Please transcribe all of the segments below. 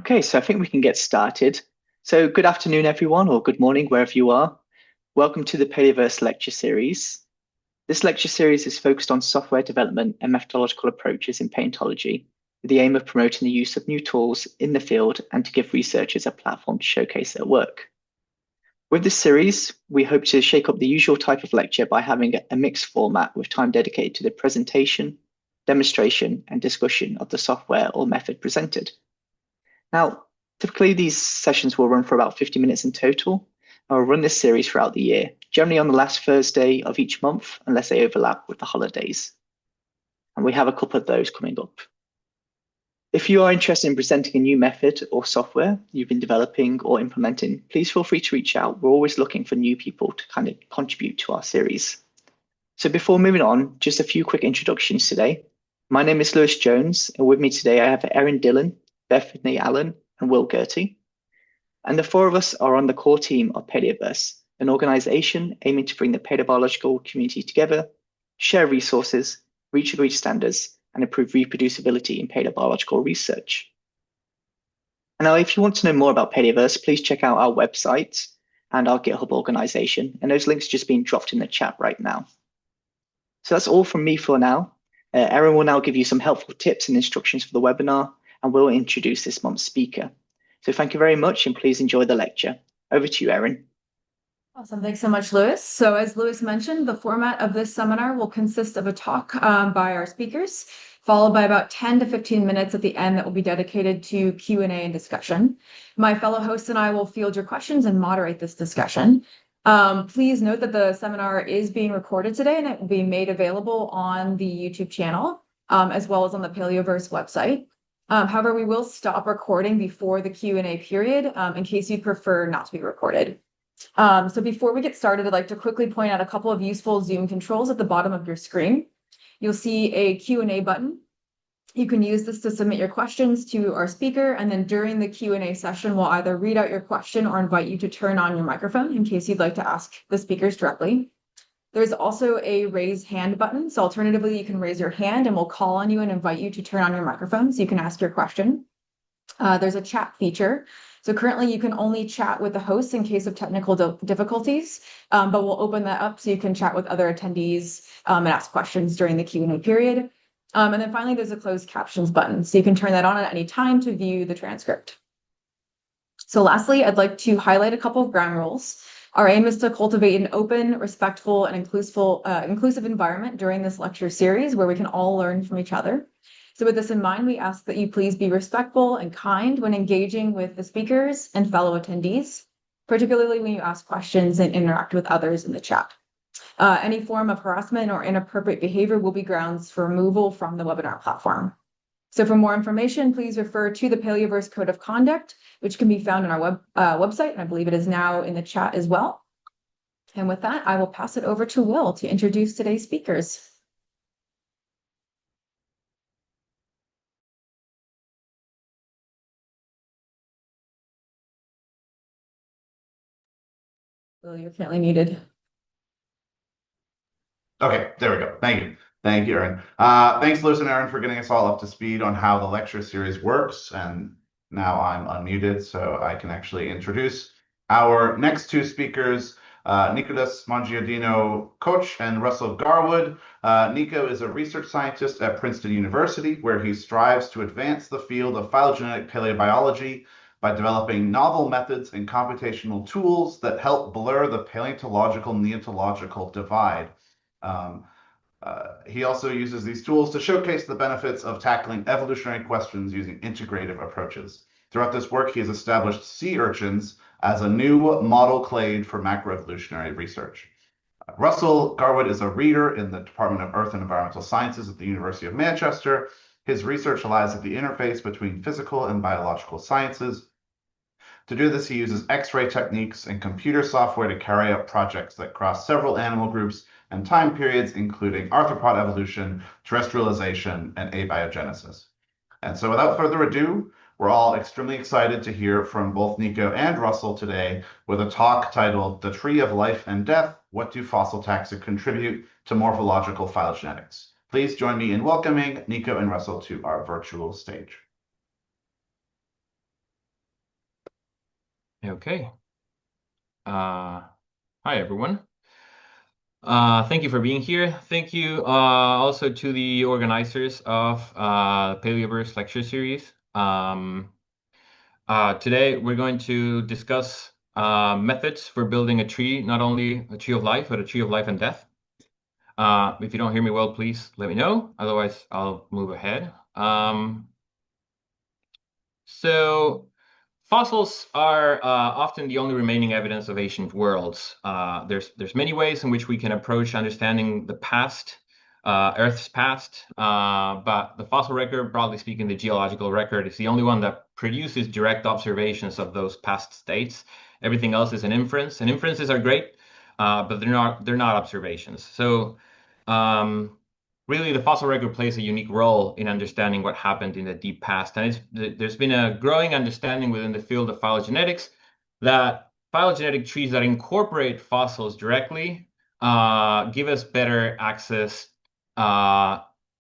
Okay, so I think we can get started. So good afternoon, everyone, or good morning, wherever you are. Welcome to the Palaeoverse lecture series. This lecture series is focused on software development and methodological approaches in paleontology, with the aim of promoting the use of new tools in the field and to give researchers a platform to showcase their work. With this series, we hope to shake up the usual type of lecture by having a mixed format with time dedicated to the presentation, demonstration, and discussion of the software or method presented. Now, typically these sessions will run for about 50 minutes in total. I'll run this series throughout the year, generally on the last Thursday of each month, unless they overlap with the holidays. And we have a couple of those coming up. If you are interested in presenting a new method or software you've been developing or implementing, please feel free to reach out. We're always looking for new people to kind of contribute to our series. So before moving on, just a few quick introductions today. My name is Lewis Jones, and with me today I have Erin Dillon, Bethany Allen, and Will Gertie. And the four of us are on the core team of Palaeoverse, an organization aiming to bring the paleobiological community together, share resources, reach agreed standards, and improve reproducibility in paleobiological research. And now, if you want to know more about Palaeoverse, please check out our website and our GitHub organization, and those links are just being dropped in the chat right now. So that's all from me for now. Erin will now give you some helpful tips and instructions for the webinar, and we'll introduce this month's speaker. So thank you very much, and please enjoy the lecture. Over to you, Erin. Awesome. Thanks so much, Lewis. So as Lewis mentioned, the format of this seminar will consist of a talk by our speakers, followed by about 10 to 15 minutes at the end that will be dedicated to Q&A and discussion. My fellow hosts and I will field your questions and moderate this discussion. Please note that the seminar is being recorded today, and it will be made available on the YouTube channel, as well as on the Palaeoverse website. However, we will stop recording before the Q&A period in case you prefer not to be recorded. So before we get started, I'd like to quickly point out a couple of useful Zoom controls at the bottom of your screen. You'll see a Q&A button. You can use this to submit your questions to our speaker, and then during the Q&A session, we'll either read out your question or invite you to turn on your microphone in case you'd like to ask the speakers directly. There's also a raise hand button. So alternatively, you can raise your hand and we'll call on you and invite you to turn on your microphone so you can ask your question. There's a chat feature. So currently you can only chat with the host in case of technical difficulties, but we'll open that up so you can chat with other attendees and ask questions during the Q&A period. And then finally, there's a closed captions button. So you can turn that on at any time to view the transcript. So lastly, I'd like to highlight a couple of ground rules. Our aim is to cultivate an open, respectful, and inclusive environment during this lecture series where we can all learn from each other. So with this in mind, we ask that you please be respectful and kind when engaging with the speakers and fellow attendees, particularly when you ask questions and interact with others in the chat. Any form of harassment or inappropriate behavior will be grounds for removal from the webinar platform. So for more information, please refer to the Palaeoverse Code of Conduct, which can be found on our website, and I believe it is now in the chat as well. And with that, I will pass it over to Will to introduce today's speakers. Will, you're currently muted. Okay, there we go. Thank you. Thank you, Erin. Thanks, Lewis and Erin, for getting us all up to speed on how the lecture series works. And now I'm unmuted, so I can actually introduce our next two speakers, Nicolás Mongiardino Koch and Russell Garwood. Nico is a research scientist at Princeton University, where he strives to advance the field of phylogenetic paleobiology by developing novel methods and computational tools that help blur the paleontological-neontological divide. He also uses these tools to showcase the benefits of tackling evolutionary questions using integrative approaches. Throughout this work, he has established sea urchins as a new model clade for macroevolutionary research. Russell Garwood is a reader in the Department of Earth and Environmental Sciences at the University of Manchester. His research lies at the interface between physical and biological sciences. To do this, he uses X-ray techniques and computer software to carry out projects that cross several animal groups and time periods, including arthropod evolution, terrestrialization, and abiogenesis. And so without further ado, we're all extremely excited to hear from both Nico and Russell today with a talk titled The Tree of Life and Death, What Do Fossil Taxa Contribute to Morphological Phylogenetics? Please join me in welcoming Nico and Russell to our virtual stage. Okay. Hi, everyone. Thank you for being here. Thank you also to the organizers of Palaeoverse lecture series. Today, we're going to discuss methods for building a tree, not only a tree of life, but a tree of life and death. If you don't hear me well, please let me know. Otherwise, I'll move ahead. So fossils are often the only remaining evidence of ancient worlds. There's many ways in which we can approach understanding the past, Earth's past, but the fossil record, broadly speaking, the geological record, is the only one that produces direct observations of those past states. Everything else is an inference, and inferences are great, but they're not observations. So really, the fossil record plays a unique role in understanding what happened in the deep past. And there's been a growing understanding within the field of phylogenetics that phylogenetic trees that incorporate fossils directly give us better access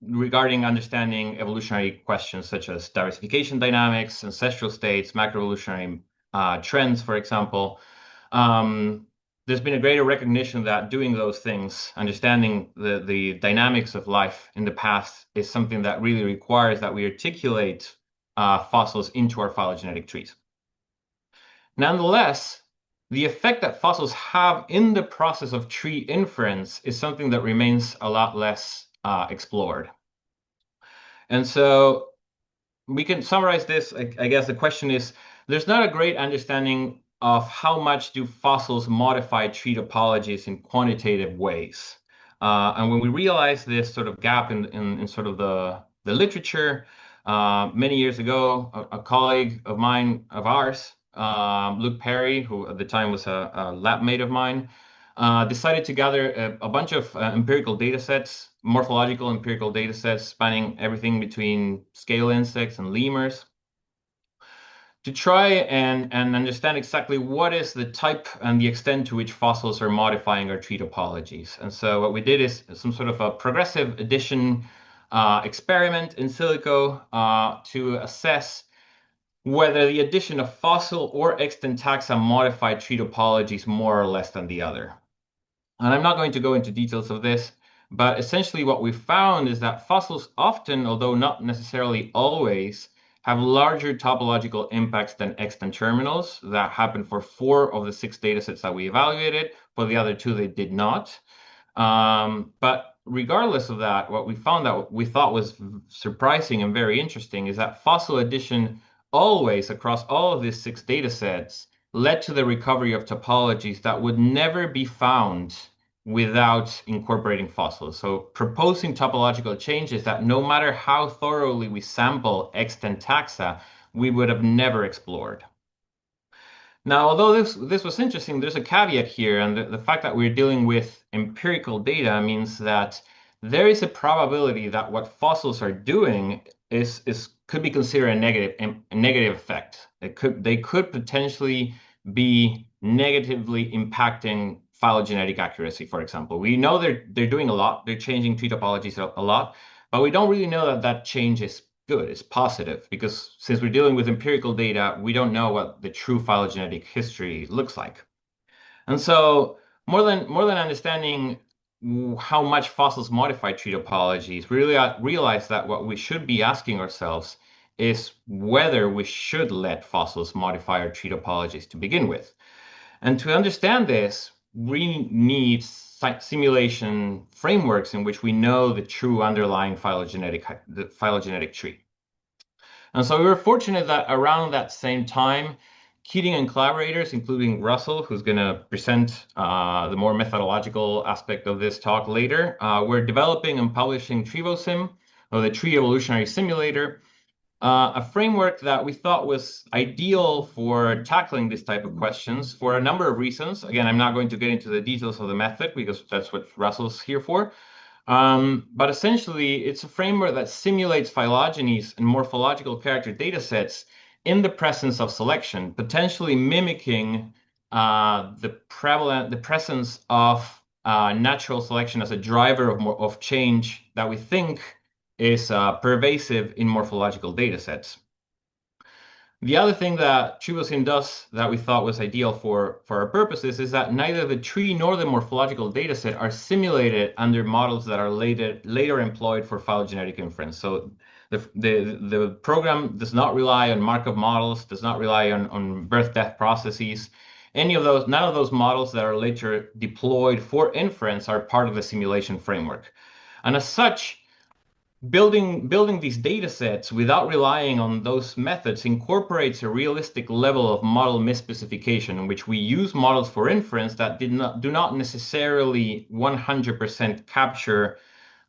regarding understanding evolutionary questions such as diversification dynamics, ancestral states, macroevolutionary trends, for example. There's been a greater recognition that doing those things, understanding the dynamics of life in the past, is something that really requires that we articulate fossils into our phylogenetic trees. Nonetheless, the effect that fossils have in the process of tree inference is something that remains a lot less explored. And so we can summarize this. I guess the question is, there's not a great understanding of how much do fossils modify tree topologies in quantitative ways. And when we realize this sort of gap in sort of the literature, many years ago, a colleague of ours, Luke Perry, who at the time was a lab mate of mine, decided to gather a bunch of empirical data sets, morphological empirical data sets spanning everything between scale insects and lemurs, to try and understand exactly what is the type and the extent to which fossils are modifying our tree topologies. And so what we did is some sort of a progressive addition experiment in silico to assess whether the addition of fossil or extant taxa modify tree topologies more or less than the other. And I'm not going to go into details of this, but essentially what we found is that fossils often, although not necessarily always, have larger topological impacts than extant terminals. That happened for 4 of the 6 datasets that we evaluated. For the other 2, they did not. But regardless of that, what we found that we thought was surprising and very interesting is that fossil addition always, across all of these 6 datasets, led to the recovery of topologies that would never be found without incorporating fossils. So proposing topological changes that no matter how thoroughly we sample extant taxa, we would have never explored. Now, although this was interesting, there's a caveat here, and the fact that we're dealing with empirical data means that there is a probability that what fossils are doing could be considered a negative effect. They could potentially be negatively impacting phylogenetic accuracy, for example. We know they're doing a lot, they're changing tree topologies a lot, but we don't really know that change is good, it's positive, because since we're dealing with empirical data, we don't know what the true phylogenetic history looks like. And so more than understanding how much fossils modify tree topologies, we really realize that what we should be asking ourselves is whether we should let fossils modify our tree topologies to begin with. And to understand this, we need simulation frameworks in which we know the true underlying phylogenetic tree. And so we were fortunate that around that same time, Keating and collaborators, including Russell, who's going to present the more methodological aspect of this talk later, were developing and publishing TreeVoSim, or the Tree Evolutionary Simulator, a framework that we thought was ideal for tackling this type of questions for a number of reasons. Again, I'm not going to get into the details of the method because that's what Russell's here for. But essentially, it's a framework that simulates phylogenies and morphological character datasets in the presence of selection, potentially mimicking the presence of natural selection as a driver of change that we think is pervasive in morphological datasets. The other thing that TrieVoSim does that we thought was ideal for our purposes is that neither the tree nor the morphological dataset are simulated under models that are later employed for phylogenetic inference. So the program does not rely on Markov models, does not rely on birth-death processes. None of those models that are later deployed for inference are part of the simulation framework. And as such, building these data sets without relying on those methods incorporates a realistic level of model misspecification in which we use models for inference that do not necessarily 100% capture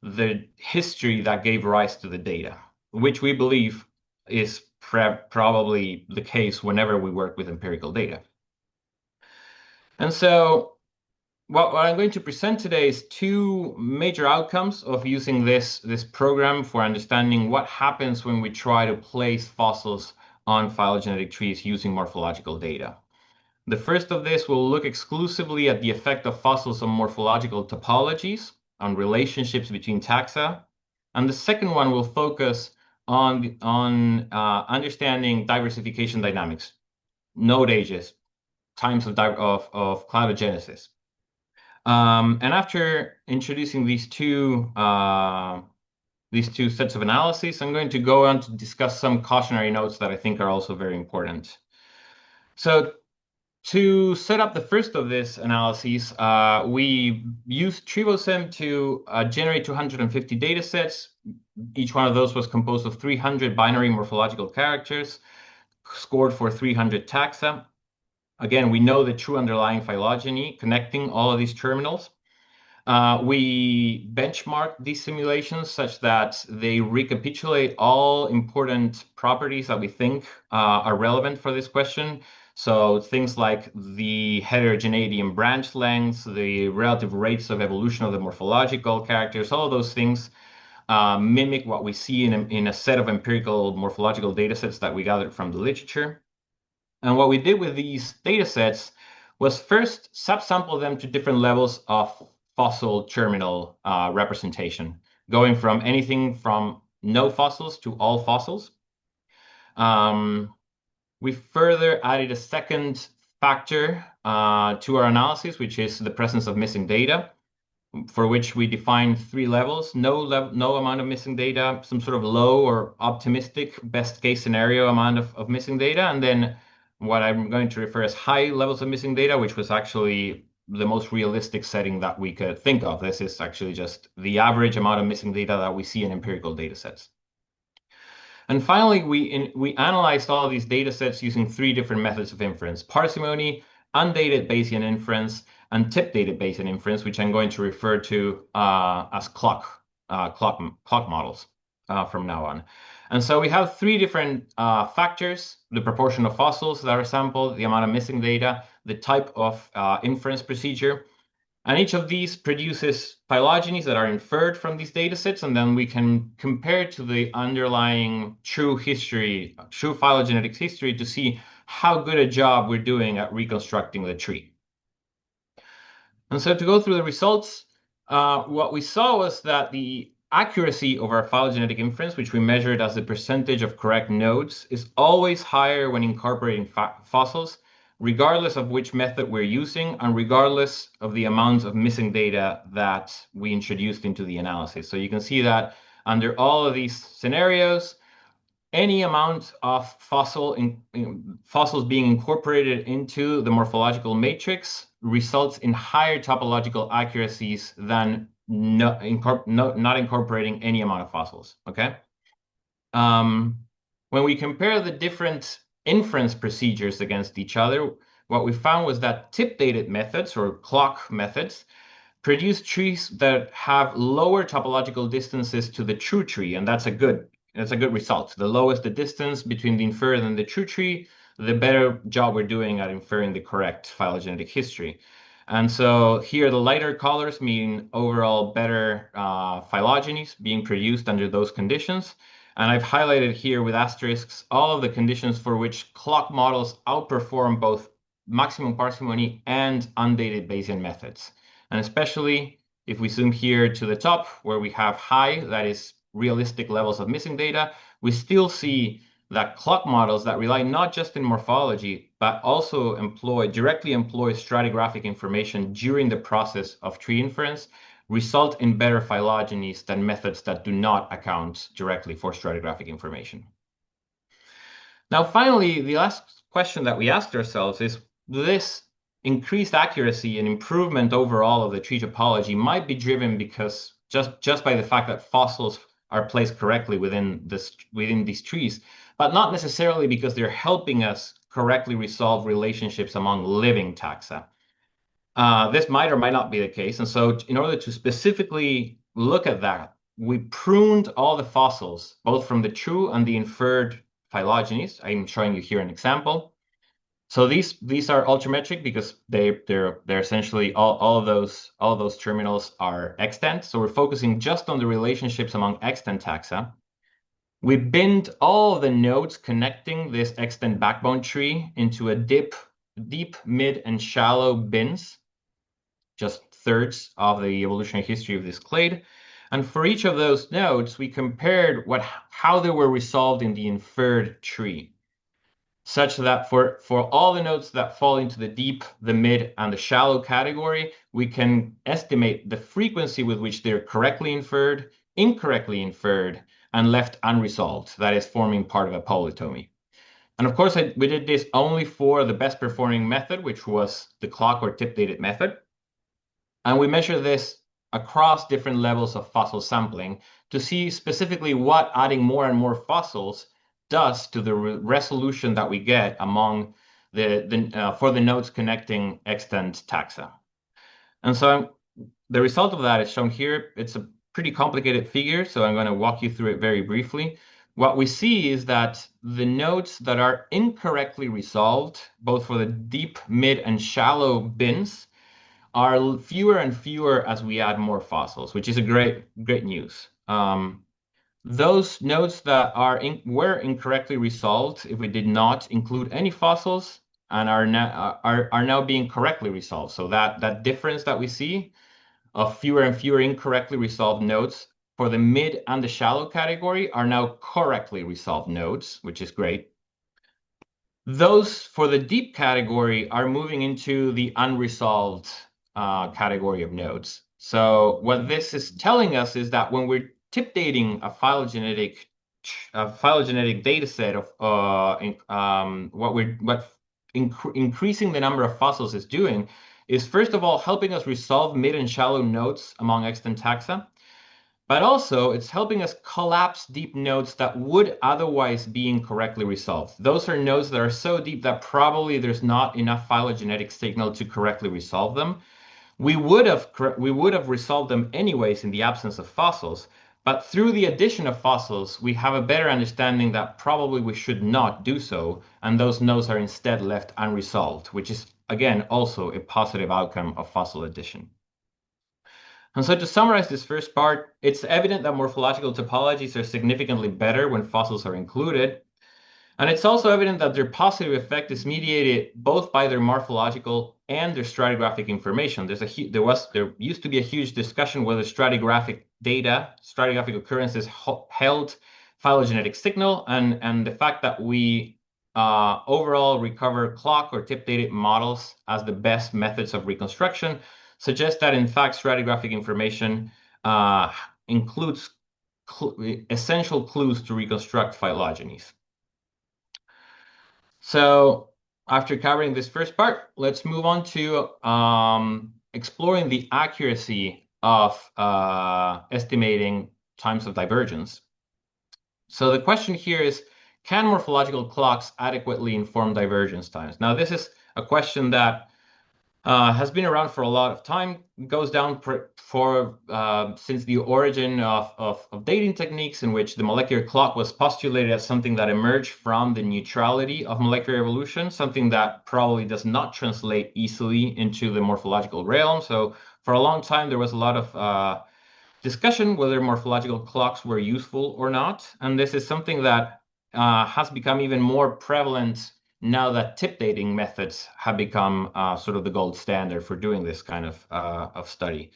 the history that gave rise to the data, which we believe is probably the case whenever we work with empirical data. And so what I'm going to present today is two major outcomes of using this program for understanding what happens when we try to place fossils on phylogenetic trees using morphological data. The first of this will look exclusively at the effect of fossils on morphological topologies, on relationships between taxa, and the second one will focus on understanding diversification dynamics, node ages, times of cladogenesis. And after introducing these two sets of analyses, I'm going to go on to discuss some cautionary notes that I think are also very important. So to set up the first of these analyses, we used TrieVoSim to generate 250 data sets. Each one of those was composed of 300 binary morphological characters, scored for 300 taxa. Again, we know the true underlying phylogeny connecting all of these terminals. We benchmark these simulations such that they recapitulate all important properties that we think are relevant for this question. So things like the heterogeneity in branch lengths, the relative rates of evolution of the morphological characters, all of those things mimic what we see in a set of empirical morphological data sets that we gathered from the literature. And what we did with these data sets was first subsample them to different levels of fossil terminal representation, going from anything from no fossils to all fossils. We further added a second factor to our analysis, which is the presence of missing data, for which we defined three levels: no amount of missing data, some sort of low or optimistic best case scenario amount of missing data, and then what I'm going to refer as high levels of missing data, which was actually the most realistic setting that we could think of. This is actually just the average amount of missing data that we see in empirical data sets. And finally, we analyzed all of these data sets using three different methods of inference: parsimony, undated Bayesian inference, and tip-dated Bayesian inference, which I'm going to refer to as clock models from now on. And so we have three different factors: the proportion of fossils that are sampled, the amount of missing data, the type of inference procedure. And each of these produces phylogenies that are inferred from these data sets, and then we can compare to the underlying true phylogenetics history to see how good a job we're doing at reconstructing the tree. And so to go through the results, what we saw was that the accuracy of our phylogenetic inference, which we measured as the percentage of correct nodes, is always higher when incorporating fossils, regardless of which method we're using and regardless of the amount of missing data that we introduced into the analysis. So you can see that under all of these scenarios, any amount of fossils being incorporated into the morphological matrix results in higher topological accuracies than not incorporating any amount of fossils, okay? When we compare the different inference procedures against each other, what we found was that tip-dated methods or clock methods produce trees that have lower topological distances to the true tree, and that's a good result. The lowest the distance between the inferred and the true tree, the better job we're doing at inferring the correct phylogenetic history. And so here the lighter colors mean overall better phylogenies being produced under those conditions. And I've highlighted here with asterisks all of the conditions for which clock models outperform both maximum parsimony and undated Bayesian methods. And especially if we zoom here to the top where we have high, that is realistic levels of missing data, we still see that clock models that rely not just in morphology, but also directly employ stratigraphic information during the process of tree inference result in better phylogenies than methods that do not account directly for stratigraphic information. Now, finally, the last question that we asked ourselves is, this increased accuracy and improvement overall of the tree topology might be driven because just by the fact that fossils are placed correctly within these trees, but not necessarily because they're helping us correctly resolve relationships among living taxa. This might or might not be the case. And so in order to specifically look at that, we pruned all the fossils, both from the true and the inferred phylogenies. I'm showing you here an example. So these are ultrametric because they're essentially all of those terminals are extant. So we're focusing just on the relationships among extant taxa. We binned all of the nodes connecting this extant backbone tree into a deep, mid, and shallow bins, just thirds of the evolutionary history of this clade. And for each of those nodes, we compared how they were resolved in the inferred tree, such that for all the nodes that fall into the deep, the mid, and the shallow category, we can estimate the frequency with which they're correctly inferred, incorrectly inferred, and left unresolved, that is, forming part of a polytomy. And of course, we did this only for the best performing method, which was the clock or tip-dated method. And we measure this across different levels of fossil sampling to see specifically what adding more and more fossils does to the resolution that we get among for the nodes connecting extant taxa. And so the result of that is shown here. It's a pretty complicated figure, so I'm going to walk you through it very briefly. What we see is that the nodes that are incorrectly resolved, both for the deep, mid, and shallow bins, are fewer and fewer as we add more fossils, which is a great news. Those nodes that were incorrectly resolved, if we did not include any fossils, and are now being correctly resolved. So that difference that we see of fewer and fewer incorrectly resolved nodes for the mid and the shallow category are now correctly resolved nodes, which is great. Those for the deep category are moving into the unresolved category of nodes. So what this is telling us is that when we're tip dating a phylogenetic data set of increasing the number of fossils is doing is, first of all, helping us resolve mid and shallow nodes among extant taxa, but also it's helping us collapse deep nodes that would otherwise be incorrectly resolved. Those are nodes that are so deep that probably there's not enough phylogenetic signal to correctly resolve them. We would have resolved them anyways in the absence of fossils, but through the addition of fossils, we have a better understanding that probably we should not do so, and those nodes are instead left unresolved, which is, again, also a positive outcome of fossil addition. And so to summarize this first part, it's evident that morphological topologies are significantly better when fossils are included. And it's also evident that their positive effect is mediated both by their morphological and their stratigraphic information. There used to be a huge discussion whether stratigraphic occurrences held phylogenetic signal, and the fact that we overall recover clock or tip-dated models as the best methods of reconstruction suggests that, in fact, stratigraphic information includes essential clues to reconstruct phylogenies. So after covering this first part, let's move on to exploring the accuracy of estimating times of divergence. So the question here is, can morphological clocks adequately inform divergence times? Now, this is a question that has been around for a lot of time, goes down since the origin of dating techniques, in which the molecular clock was postulated as something that emerged from the neutrality of molecular evolution, something that probably does not translate easily into the morphological realm. So for a long time, there was a lot of discussion whether morphological clocks were useful or not. And this is something that has become even more prevalent now that tip dating methods have become sort of the gold standard for doing this kind of study.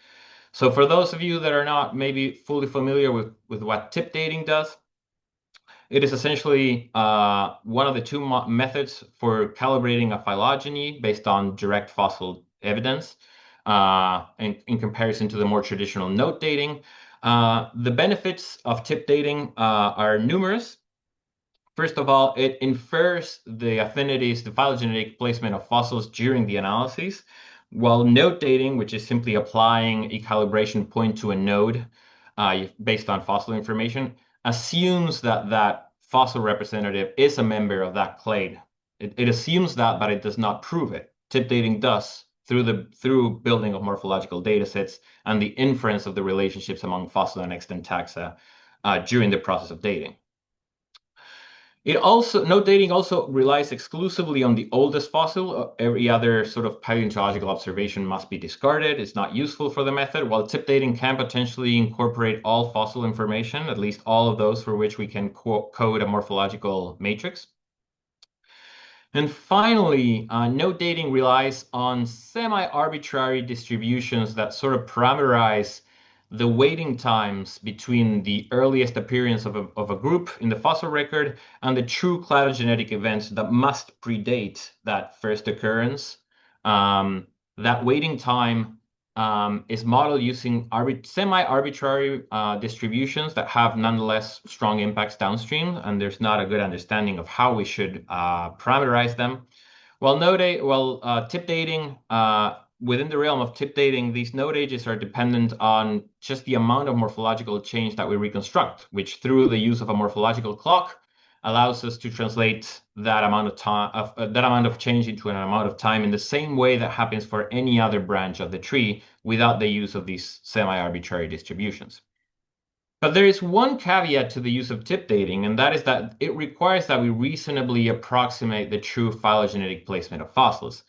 So for those of you that are not maybe fully familiar with what tip dating does, It is essentially one of the two methods for calibrating a phylogeny based on direct fossil evidence in comparison to the more traditional node dating. The benefits of tip dating are numerous. First of all, it infers the affinities, the phylogenetic placement of fossils during the analyses, while node dating, which is simply applying a calibration point to a node based on fossil information, assumes that that fossil representative is a member of that clade. It assumes that, but it does not prove it. Tip dating does through building of morphological data sets and the inference of the relationships among fossil and extant taxa during the process of dating. Node dating also relies exclusively on the oldest fossil. Every other sort of paleontological observation must be discarded. It's not useful for the method, while tip dating can potentially incorporate all fossil information, at least all of those for which we can code a morphological matrix. And finally, node dating relies on semi-arbitrary distributions that sort of parameterize the waiting times between the earliest appearance of a group in the fossil record and the true cladogenetic events that must predate that first occurrence. That waiting time is modeled using semi-arbitrary distributions that have nonetheless strong impacts downstream, and there's not a good understanding of how we should parameterize them. Tip dating, within the realm of tip dating, these node ages are dependent on just the amount of morphological change that we reconstruct, which through the use of a morphological clock allows us to translate that amount of change into an amount of time in the same way that happens for any other branch of the tree without the use of these semi-arbitrary distributions. But there is one caveat to the use of tip dating, and that is that it requires that we reasonably approximate the true phylogenetic placement of fossils.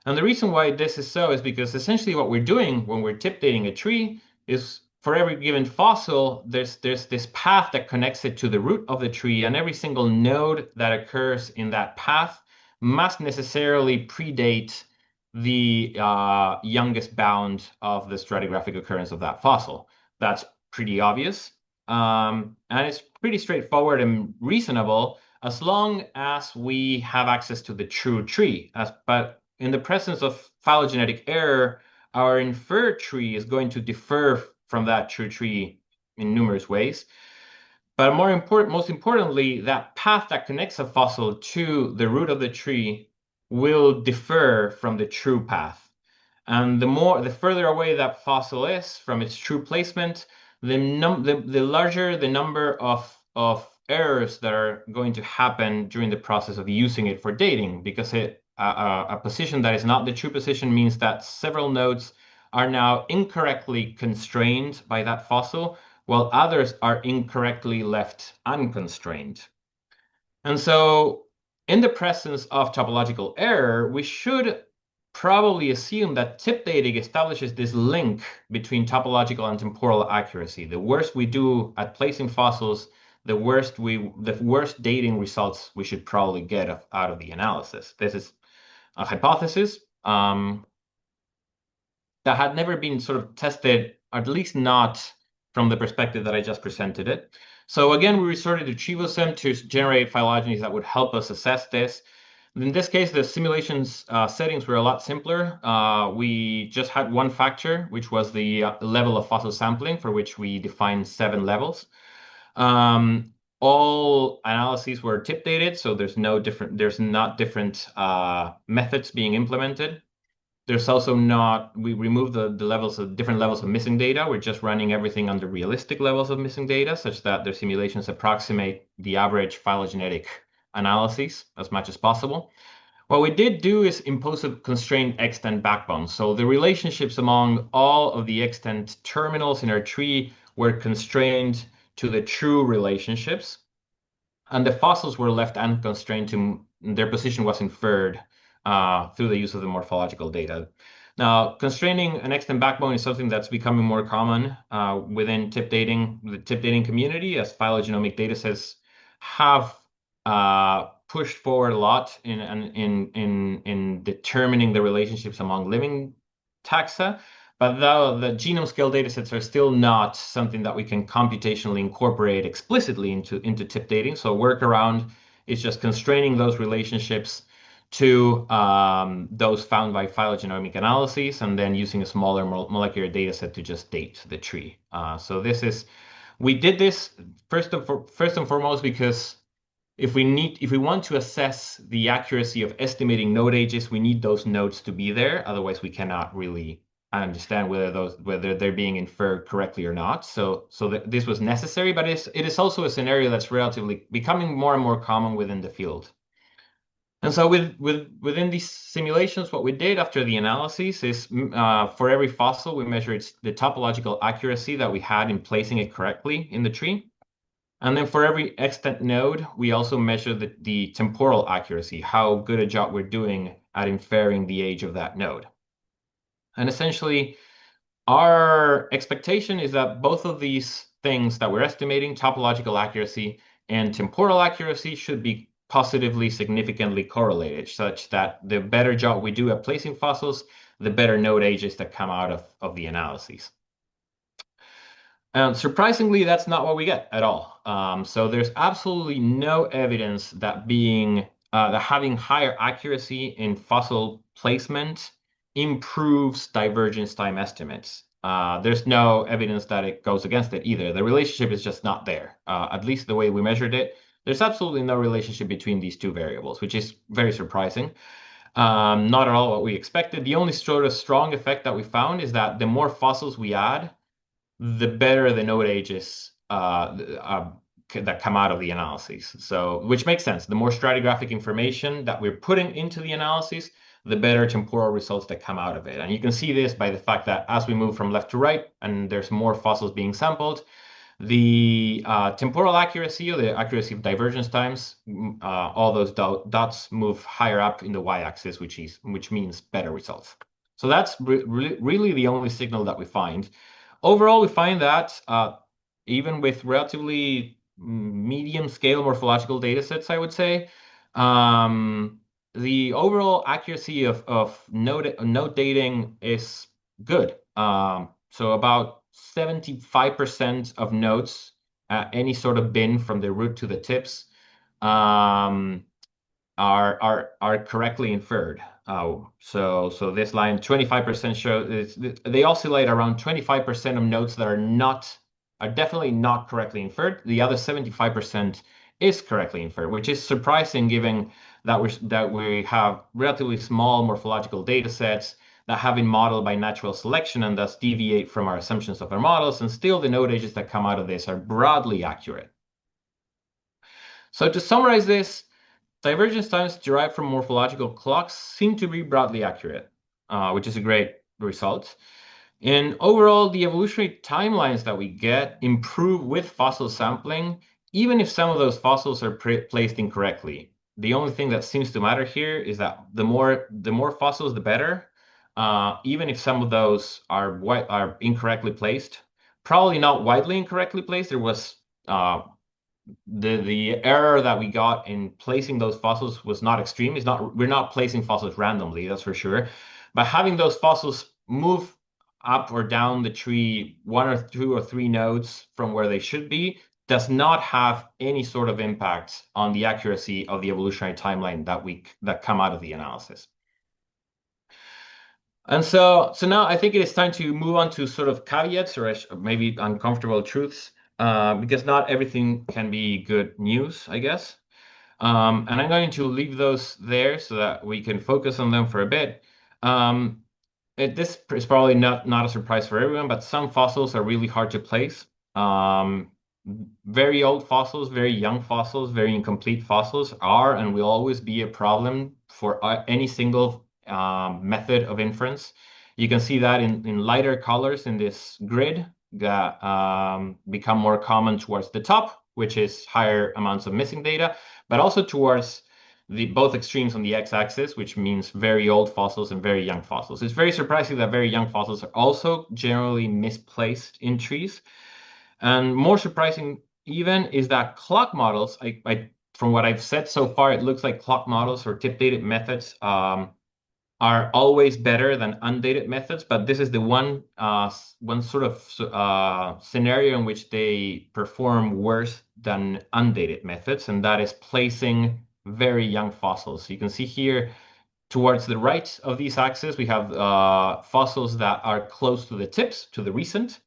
And the reason why this is so is because essentially what we're doing when we're tip dating a tree is for every given fossil, there's this path that connects it to the root of the tree, and every single node that occurs in that path must necessarily predate the youngest bound of the stratigraphic occurrence of that fossil. That's pretty obvious, and it's pretty straightforward and reasonable as long as we have access to the true tree. But in the presence of phylogenetic error, our inferred tree is going to differ from that true tree in numerous ways. But most importantly, that path that connects a fossil to the root of the tree will differ from the true path. And the further away that fossil is from its true placement, the larger the number of errors that are going to happen during the process of using it for dating, because a position that is not the true position means that several nodes are now incorrectly constrained by that fossil, while others are incorrectly left unconstrained. And so in the presence of topological error, we should probably assume that tip dating establishes this link between topological and temporal accuracy. The worse we do at placing fossils, the worst dating results we should probably get out of the analysis. This is a hypothesis that had never been sort of tested, at least not from the perspective that I just presented it. So again, we resorted to Chivosem to generate phylogenies that would help us assess this. In this case, the simulations settings were a lot simpler. We just had one factor, which was the level of fossil sampling, for which we defined 7 levels. All analyses were tip dated, so there's not different methods being implemented. There's also we removed the different levels of missing data. We're just running everything under realistic levels of missing data, such that their simulations approximate the average phylogenetic analyses as much as possible. What we did do is impose a constrained extant backbone. So the relationships among all of the extant terminals in our tree were constrained to the true relationships, and the fossils were left unconstrained to their position was inferred through the use of the morphological data. Now, constraining an extant backbone is something that's becoming more common within the tip dating community, as phylogenomic data sets have pushed forward a lot in determining the relationships among living taxa. But though the genome scale datasets are still not something that we can computationally incorporate explicitly into tip dating. So a workaround is just constraining those relationships to those found by phylogenomic analyses, and then using a smaller molecular data set to just date the tree. So we did this first and foremost because if we want to assess the accuracy of estimating node ages, we need those nodes to be there. Otherwise, we cannot really understand whether they're being inferred correctly or not. So this was necessary, but it is also a scenario that's relatively becoming more and more common within the field. And so within these simulations, what we did after the analysis is for every fossil, we measured the topological accuracy that we had in placing it correctly in the tree. And then for every extant node, we also measure the temporal accuracy, how good a job we're doing at inferring the age of that node. And essentially, our expectation is that both of these things that we're estimating, topological accuracy and temporal accuracy, should be positively significantly correlated, such that the better job we do at placing fossils, the better node ages that come out of the analyses. And surprisingly, that's not what we get at all. So there's absolutely no evidence that having higher accuracy in fossil placement improves divergence time estimates. There's no evidence that it goes against it either. The relationship is just not there. At least the way we measured it, there's absolutely no relationship between these two variables, which is very surprising. Not at all what we expected. The only sort of strong effect that we found is that the more fossils we add, the better the node ages that come out of the analyses. So, which makes sense. The more stratigraphic information that we're putting into the analyses, the better temporal results that come out of it. And you can see this by the fact that as we move from left to right and there's more fossils being sampled, the temporal accuracy, or the accuracy of divergence times, all those dots move higher up in the y-axis, which means better results. So that's really the only signal that we find. Overall, we find that even with relatively medium-scale morphological data sets, I would say, the overall accuracy of node dating is good. So about 75% of nodes at any sort of bin from the root to the tips are correctly inferred. So this line 25% shows they oscillate around 25% of nodes that are definitely not correctly inferred. The other 75% is correctly inferred, which is surprising given that we have relatively small morphological data sets that have been modeled by natural selection and thus deviate from our assumptions of our models, and still the node ages that come out of this are broadly accurate. So to summarize this, divergence times derived from morphological clocks seem to be broadly accurate, which is a great result. And overall, the evolutionary timelines that we get improve with fossil sampling, even if some of those fossils are placed incorrectly. The only thing that seems to matter here is that the more fossils, the better, even if some of those are incorrectly placed. Probably not widely incorrectly placed. There was the error that we got in placing those fossils was not extreme. We're not placing fossils randomly, that's for sure. But having those fossils move up or down the tree 1 or 2 or 3 nodes from where they should be does not have any sort of impact on the accuracy of the evolutionary timeline that come out of the analysis. And so now I think it is time to move on to sort of caveats or maybe uncomfortable truths. Because not everything can be good news, I guess. And I'm going to leave those there so that we can focus on them for a bit. This is probably not a surprise for everyone, but some fossils are really hard to place. Very old fossils, very young fossils, very incomplete fossils are and will always be a problem for any single method of inference. You can see that in lighter colors in this grid that become more common towards the top, which is higher amounts of missing data, but also towards both extremes on the x-axis, which means very old fossils and very young fossils. It's very surprising that very young fossils are also generally misplaced in trees. And more surprising even is that clock models, from what I've said so far, it looks like clock models or tip-dated methods are are always better than undated methods, but this is the one sort of scenario in which they perform worse than undated methods, and that is placing very young fossils. So you can see here towards the right of these axes, we have fossils that are close to the tips, to the recent.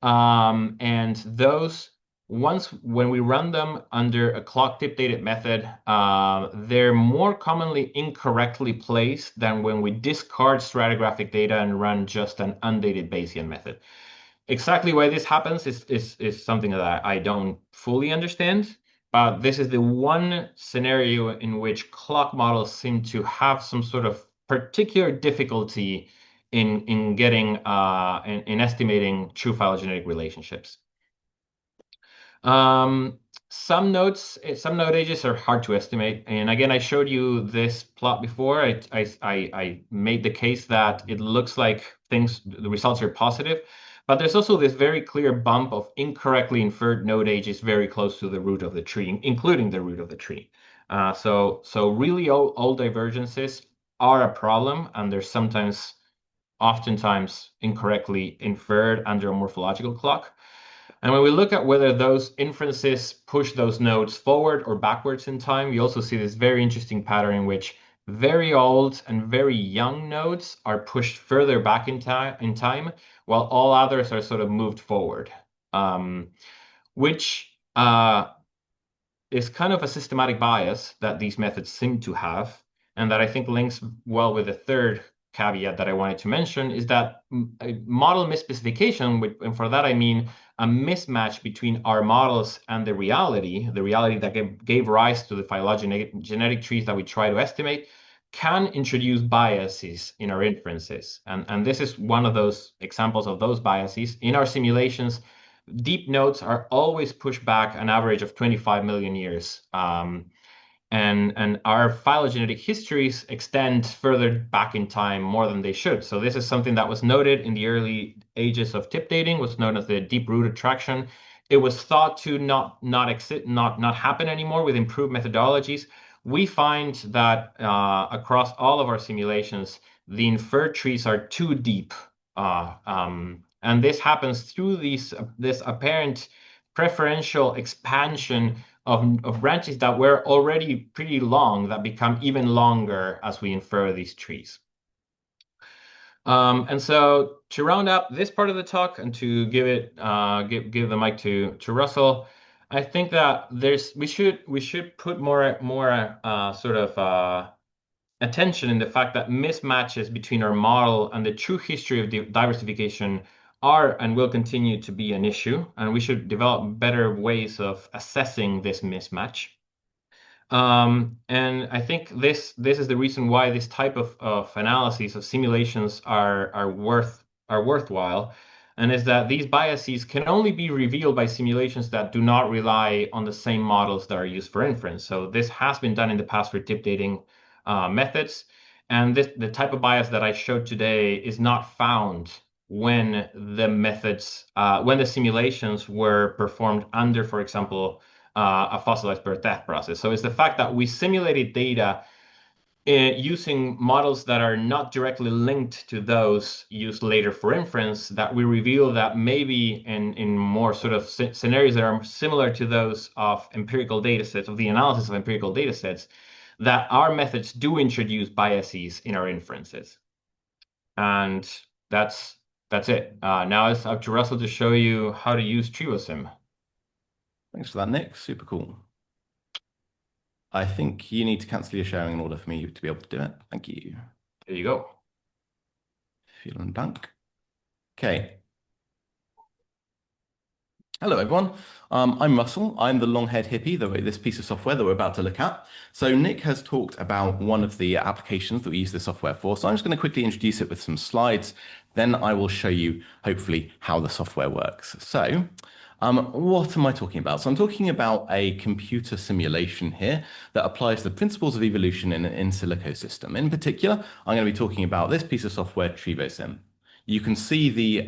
And those, when we run them under a clock tip dated method, they're more commonly incorrectly placed than when we discard stratigraphic data and run just an undated Bayesian method. Exactly why this happens is something that I don't fully understand. But this is the one scenario in which clock models seem to have some sort of particular difficulty in getting in estimating true phylogenetic relationships. Some node ages are hard to estimate, and again, I showed you this plot before. I made the case that it looks like the results are positive, but there's also this very clear bump of incorrectly inferred node ages very close to the root of the tree, including the root of the tree. So really old divergences are a problem, and they're oftentimes incorrectly inferred under a morphological clock. And when we look at whether those inferences push those nodes forward or backwards in time, we also see this very interesting pattern in which very old and very young nodes are pushed further back in time, while all others are sort of moved forward, which is kind of a systematic bias that these methods seem to have, and that I think links well with the third caveat that I wanted to mention, is that model misspecification, and for that I mean a mismatch between our models and the reality that gave rise to the phylogenetic trees that we try to estimate, can introduce biases in our inferences. And this is one of those examples of those biases. In our simulations, deep nodes are always pushed back an average of 25 million years. And our phylogenetic histories extend further back in time more than they should. So this is something that was noted in the early ages of tip dating, was known as the deep root attraction. It was thought to not happen anymore with improved methodologies. We find that across all of our simulations, the inferred trees are too deep. And this happens through this apparent preferential expansion of branches that were already pretty long that become even longer as we infer these trees. And so to round up this part of the talk and to give the mic to Russell, I think that we should put more sort of attention in the fact that mismatches between our model and the true history of diversification are and will continue to be an issue, and we should develop better ways of assessing this mismatch. And I think this is the reason why this type of analyses of simulations are worthwhile, and is that these biases can only be revealed by simulations that do not rely on the same models that are used for inference. So this has been done in the past for tip dating methods, and the type of bias that I showed today is not found when the simulations were performed under, for example, a fossilized birth death process. So it's the fact that we simulated data using models that are not directly linked to those used later for inference that we reveal that maybe in more sort of scenarios that are similar to those of empirical data sets, of the analysis of empirical data sets, that our methods do introduce biases in our inferences. And that's it. Now it's up to Russell to show you how to use TrivoSim. Thanks for that, Nick. Super cool. I think you need to cancel your sharing in order for me to be able to do it. Thank you. There you go. Vielen Dank. Okay. Hello, everyone. I'm Russell. I'm the long-haired hippie, this piece of software that we're about to look at. So Nick has talked about one of the applications that we use this software for. So I'm just going to quickly introduce it with some slides. Then I will show you, hopefully, how the software works. So what am I talking about? So I'm talking about a computer simulation here that applies the principles of evolution in an in silico system. In particular, I'm going to be talking about this piece of software, TrivoSim. You can see the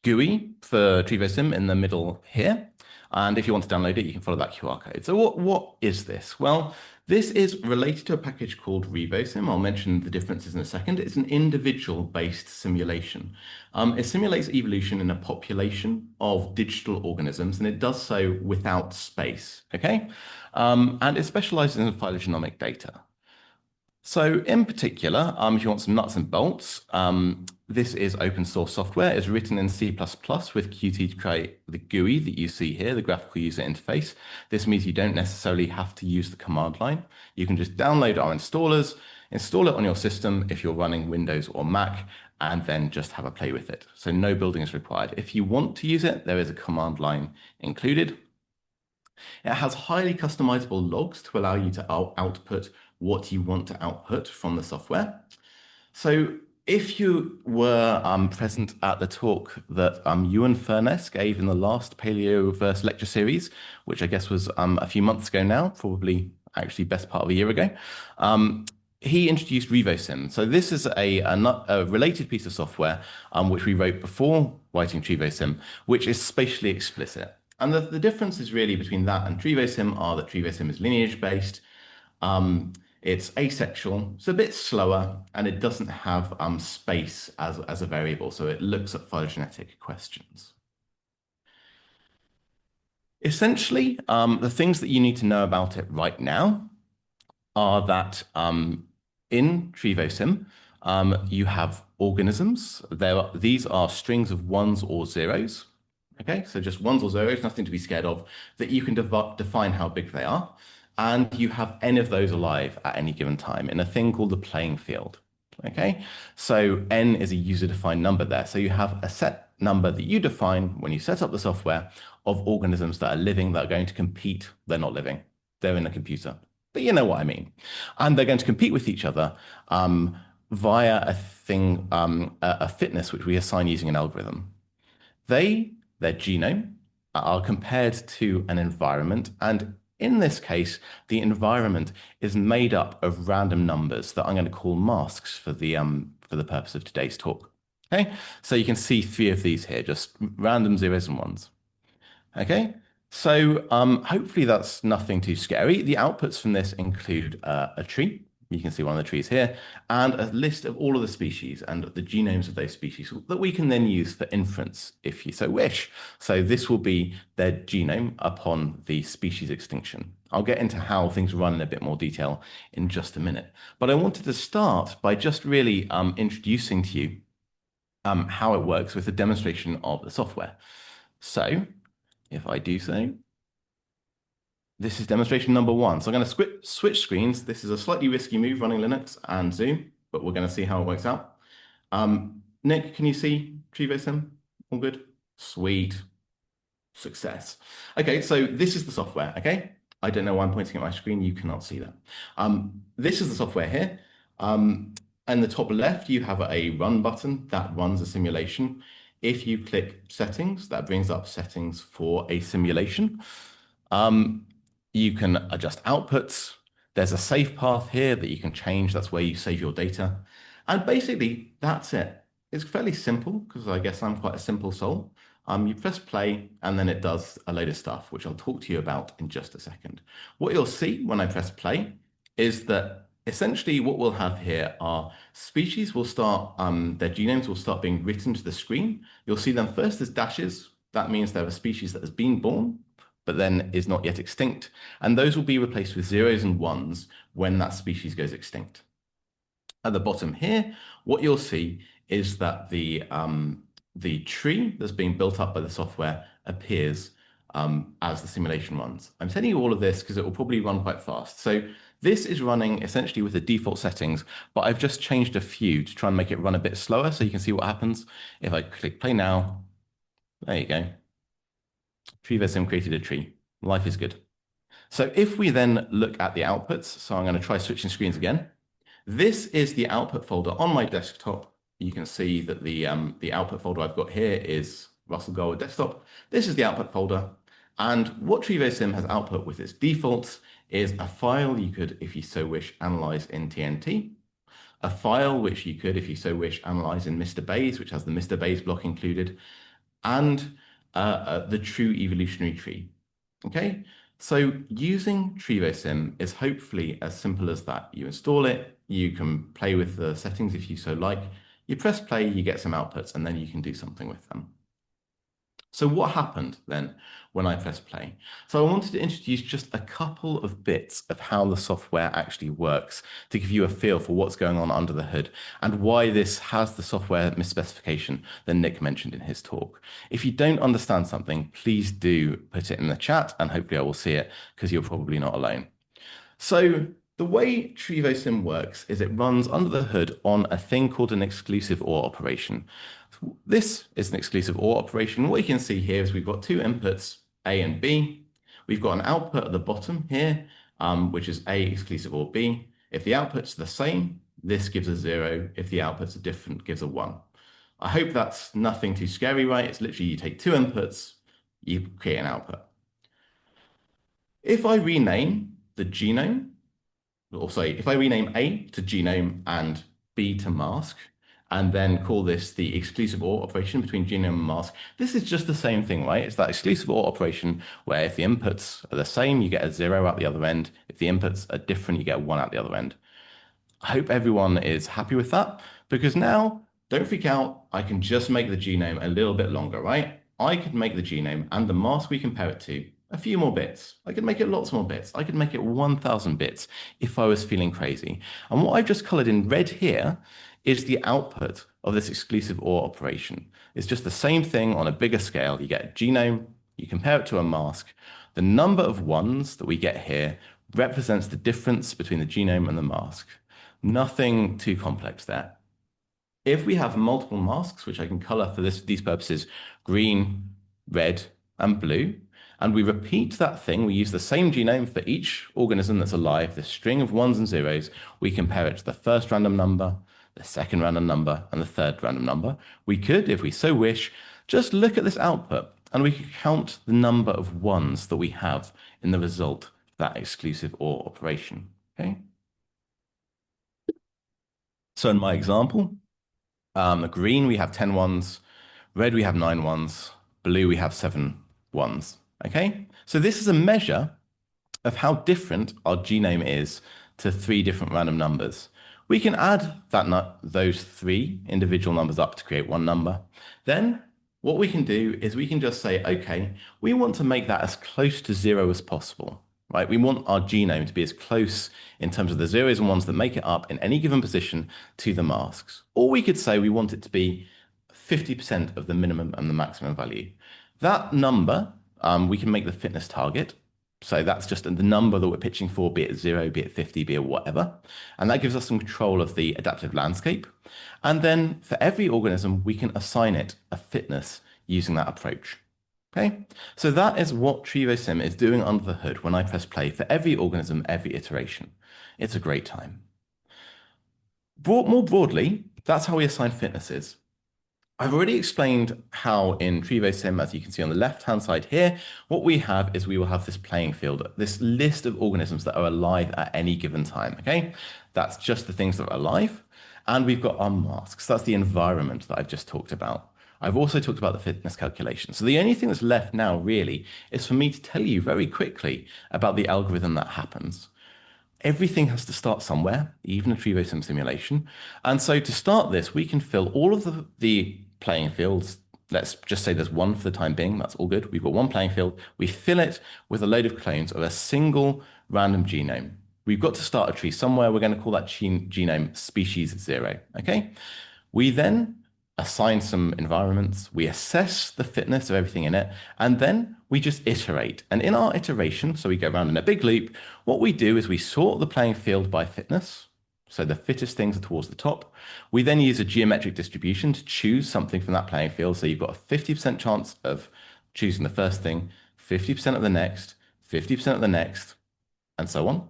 GUI for TrivoSim in the middle here. And if you want to download it, you can follow that QR code. So what is this? Well, this is related to a package called RiboSim. I'll mention the differences in a second. It's an individual-based simulation. It simulates evolution in a population of digital organisms, and it does so without space, okay? And it specializes in phylogenomic data. So in particular, if you want some nuts and bolts, this is open source software. It's written in C++ with Qt to create the GUI that you see here, the graphical user interface. This means you don't necessarily have to use the command line. You can just download our installers, install it on your system if you're running Windows or Mac, and then just have a play with it. So no building is required. If you want to use it, there is a command line included. It has highly customizable logs to allow you to output what you want to output from the software. So if you were present at the talk that Ewan Furness gave in the last Palaeoverse lecture series, which I guess was a few months ago now, probably actually best part of a year ago, he introduced RiboSim. So this is a related piece of software which we wrote before writing RiboSim, which is spatially explicit. And the differences really between that and RiboSim are that RiboSim is lineage-based, it's asexual, it's a bit slower, and it doesn't have space as a variable, so it looks at phylogenetic questions. Essentially, the things that you need to know about it right now are that in RiboSim, you have organisms. These are strings of ones or zeros. Okay, so just ones or zeros, nothing to be scared of, that you can define how big they are. And you have n of those alive at any given time in a thing called the playing field. Okay, so n is a user-defined number there. So you have a set number that you define when you set up the software of organisms that are living, that are going to compete. They're not living, they're in a computer, but you know what I mean. And they're going to compete with each other via a fitness which we assign using an algorithm. Their genome are compared to an environment, and in this case, the environment is made up of random numbers that I'm going to call masks for the purpose of today's talk. Okay, so you can see 3 of these here, just random zeros and ones. Okay, so hopefully that's nothing too scary. The outputs from this include a tree. You can see one of the trees here, and a list of all of the species and the genomes of those species that we can then use for inference if you so wish. So this will be their genome upon the species extinction. I'll get into how things run in a bit more detail in just a minute. But I wanted to start by just really introducing to you how it works with a demonstration of the software. So if I do so, this is demonstration number 1. So I'm going to switch screens. This is a slightly risky move running Linux and Zoom, but we're going to see how it works out. Nick, can you see RiboSim? All good? Sweet. Success. Okay, so this is the software, okay? I don't know why I'm pointing at my screen. You cannot see that. This is the software here. In the top left, you have a run button that runs a simulation. If you click settings, that brings up settings for a simulation. You can adjust outputs. There's a save path here that you can change. That's where you save your data. And basically, that's it. It's fairly simple because I guess I'm quite a simple soul. You press play and then it does a load of stuff, which I'll talk to you about in just a second. What you'll see when I press play is that essentially what we'll have here are species will start, their genomes will start being written to the screen. You'll see them first as dashes. That means they're a species that has been born, but then is not yet extinct. And those will be replaced with zeros and ones when that species goes extinct. At the bottom here, what you'll see is that the tree that's being built up by the software appears as the simulation runs. I'm telling you all of this because it will probably run quite fast. So this is running essentially with the default settings, but I've just changed a few to try and make it run a bit slower so you can see what happens. If I click play now, there you go. RiboSim created a tree. Life is good. So if we then look at the outputs, so I'm going to try switching screens again. This is the output folder on my desktop. You can see that the output folder I've got here is Russell Garwood desktop. This is the output folder. And what RiboSim has output with its defaults is a file you could, if you so wish, analyze in TNT, a file which you could, if you so wish, analyze in Mr. Bayes, which has the Mr. Bayes block included, and the true evolutionary tree. Okay, so using TrivoSim is hopefully as simple as that. You install it, you can play with the settings if you so like. You press play, you get some outputs, and then you can do something with them. So what happened then when I pressed play? So I wanted to introduce just a couple of bits of how the software actually works to give you a feel for what's going on under the hood and why this has the software misspecification that Nick mentioned in his talk. If you don't understand something, please do put it in the chat and hopefully I will see it because you're probably not alone. So the way TrivoSim works is it runs under the hood on a thing called an exclusive OR operation. This is an exclusive OR operation. What you can see here is we've got two inputs, A and B. We've got an output at the bottom here, which is A exclusive OR B. If the outputs are the same, this gives a 0. If the outputs are different, gives a 1. I hope that's nothing too scary, right? It's literally you take two inputs, you create an output. If I rename the genome, or sorry, if I rename A to genome and B to mask, and then call this the exclusive OR operation between genome and mask, this is just the same thing, right? It's that exclusive OR operation where if the inputs are the same, you get a 0 out the other end. If the inputs are different, you get a 1 out the other end. I hope everyone is happy with that because now, don't freak out, I can just make the genome a little bit longer, right? I could make the genome and the mask we compare it to a few more bits. I could make it lots more bits. I could make it 1,000 bits if I was feeling crazy. And what I've just colored in red here is the output of this exclusive OR operation. It's just the same thing on a bigger scale. You get a genome, you compare it to a mask. The number of ones that we get here represents the difference between the genome and the mask. Nothing too complex there. If we have multiple masks, which I can color for these purposes, green, red, and blue, and we repeat that thing, we use the same genome for each organism that's alive, this string of ones and zeros, we compare it to the first random number, the second random number, and the third random number. We could, if we so wish, just look at this output, and we could count the number of ones that we have in the result of that exclusive OR operation, okay? So in my example, green, we have 10 ones, red, we have 9 ones, blue, we have 7 ones, okay? So this is a measure of how different our genome is to 3 different random numbers. We can add those 3 individual numbers up to create one number. Then what we can do is we can just say, okay, we want to make that as close to 0 as possible. Right? We want our genome to be as close in terms of the zeros and ones that make it up in any given position to the masks. Or we could say we want it to be 50% of the minimum and the maximum value. That number, we can make the fitness target. So that's just the number that we're pitching for, be it 0, be it 50, be it whatever. And that gives us some control of the adaptive landscape. And then for every organism, we can assign it a fitness using that approach. Okay, so that is what TrivoSim is doing under the hood when I press play for every organism, every iteration. It's a great time. More broadly, that's how we assign fitnesses. I've already explained how in TrivoSim, as you can see on the left-hand side here, what we have is we will have this playing field, this list of organisms that are alive at any given time, okay? That's just the things that are alive. And we've got our masks. That's the environment that I've just talked about. I've also talked about the fitness calculation. So the only thing that's left now really is for me to tell you very quickly about the algorithm that happens. Everything has to start somewhere, even a TrivoSim simulation. And so to start this, we can fill all of the playing fields. Let's just say there's one for the time being. That's all good. We've got one playing field. We fill it with a load of clones of a single random genome. We've got to start a tree somewhere. We're going to call that genome species 0. Okay. We then assign some environments, we assess the fitness of everything in it, and then we just iterate. And in our iteration, so we go around in a big loop, what we do is we sort the playing field by fitness. So the fittest things are towards the top. We then use a geometric distribution to choose something from that playing field. So you've got a 50% chance of choosing the first thing, 50% of the next, 50% of the next, and so on.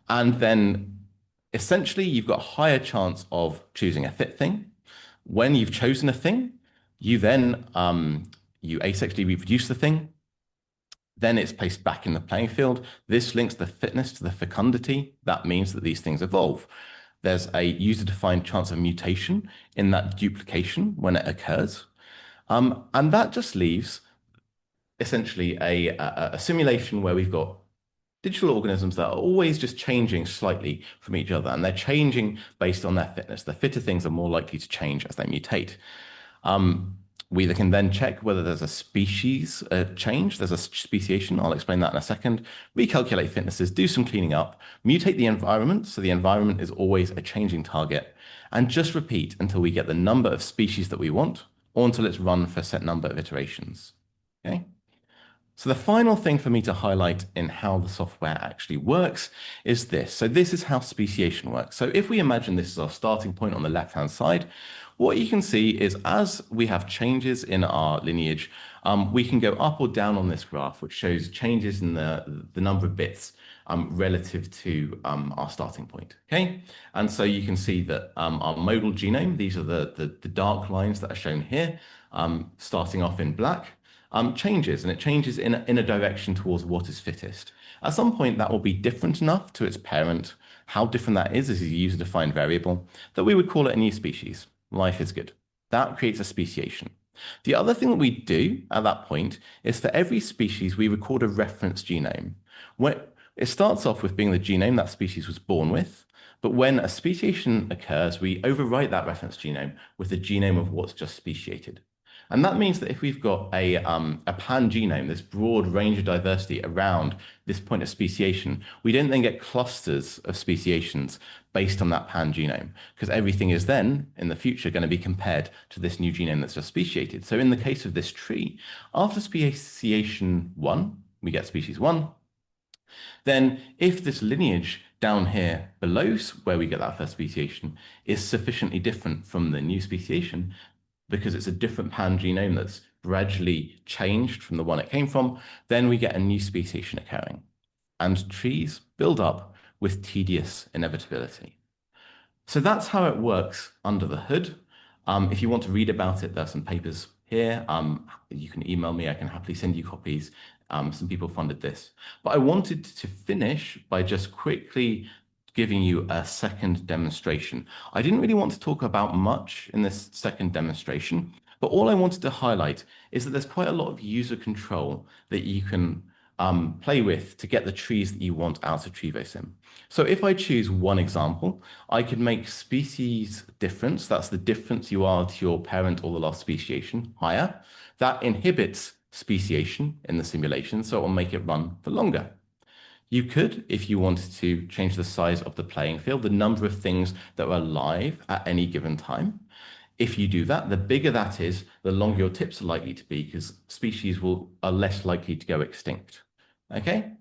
And then essentially you've got a higher chance of choosing a fit thing. When you've chosen a thing, you then you asexually reproduce the thing. Then it's placed back in the playing field. This links the fitness to the fecundity. That means that these things evolve. There's a user-defined chance of mutation in that duplication when it occurs. And that just leaves essentially a simulation where we've got digital organisms that are always just changing slightly from each other, and they're changing based on their fitness. The fitter things are more likely to change as they mutate. We can then check whether there's a species change, there's a speciation. I'll explain that in a second. Recalculate fitnesses, do some cleaning up, mutate the environment, so the environment is always a changing target, and just repeat until we get the number of species that we want, or until it's run for a set number of iterations. Okay? So the final thing for me to highlight in how the software actually works is this. So this is how speciation works. So if we imagine this is our starting point on the left-hand side, what you can see is as we have changes in our lineage, we can go up or down on this graph, which shows changes in the number of bits relative to our starting point. Okay, and so you can see that our modal genome, these are the dark lines that are shown here, starting off in black, changes, and it changes in a direction towards what is fittest. At some point, that will be different enough to its parent. How different that is a user-defined variable that we would call it a new species. Life is good. That creates a speciation. The other thing that we do at that point is for every species, we record a reference genome. It starts off with being the genome that species was born with, but when a speciation occurs, we overwrite that reference genome with the genome of what's just speciated. And that means that if we've got a pan-genome, this broad range of diversity around this point of speciation, we don't then get clusters of speciations based on that pan-genome, because everything is then, in the future, going to be compared to this new genome that's just speciated. So in the case of this tree, after speciation 1, we get species 1. Then if this lineage down here below where we get that first speciation is sufficiently different from the new speciation, because it's a different pan-genome that's gradually changed from the one it came from, then we get a new speciation occurring. And trees build up with tedious inevitability. So that's how it works under the hood. If you want to read about it, there's some papers here. You can email me. I can happily send you copies. Some people funded this. But I wanted to finish by just quickly giving you a second demonstration. I didn't really want to talk about much in this second demonstration, but all I wanted to highlight is that there's quite a lot of user control that you can play with to get the trees that you want out of TreeVoSim. So if I choose one example, I could make species difference, that's the difference you are to your parent or the last speciation, higher. That inhibits speciation in the simulation, so it will make it run for longer. You could, if you wanted to, change the size of the playing field, the number of things that are alive at any given time. If you do that, the bigger that is, the longer your tips are likely to be, because species are less likely to go extinct. Okay?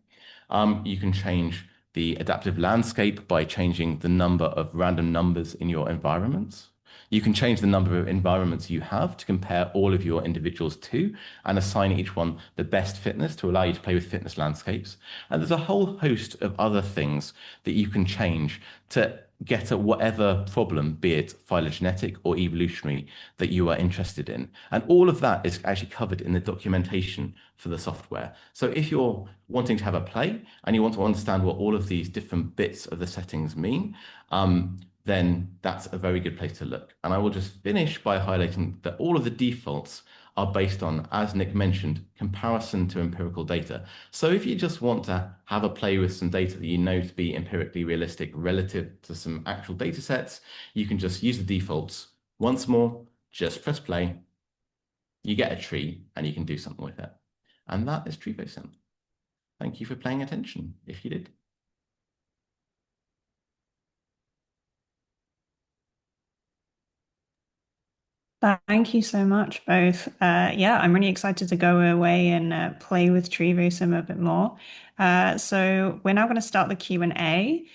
You can change the adaptive landscape by changing the number of random numbers in your environments. You can change the number of environments you have to compare all of your individuals to and assign each one the best fitness to allow you to play with fitness landscapes. And there's a whole host of other things that you can change to get at whatever problem, be it phylogenetic or evolutionary, that you are interested in. And all of that is actually covered in the documentation for the software. So if you're wanting to have a play and you want to understand what all of these different bits of the settings mean, then that's a very good place to look. And I will just finish by highlighting that all of the defaults are based on, as Nick mentioned, comparison to empirical data. So if you just want to have a play with some data that you know to be empirically realistic relative to some actual data sets, you can just use the defaults. Once more, just press play. You get a tree and you can do something with it. And that is TreeVoSim. Thank you for paying attention, if you did. Thank you so much, both. Yeah, I'm really excited to go away and play with TreeVoSim a bit more. So we're now going to start the Q&A.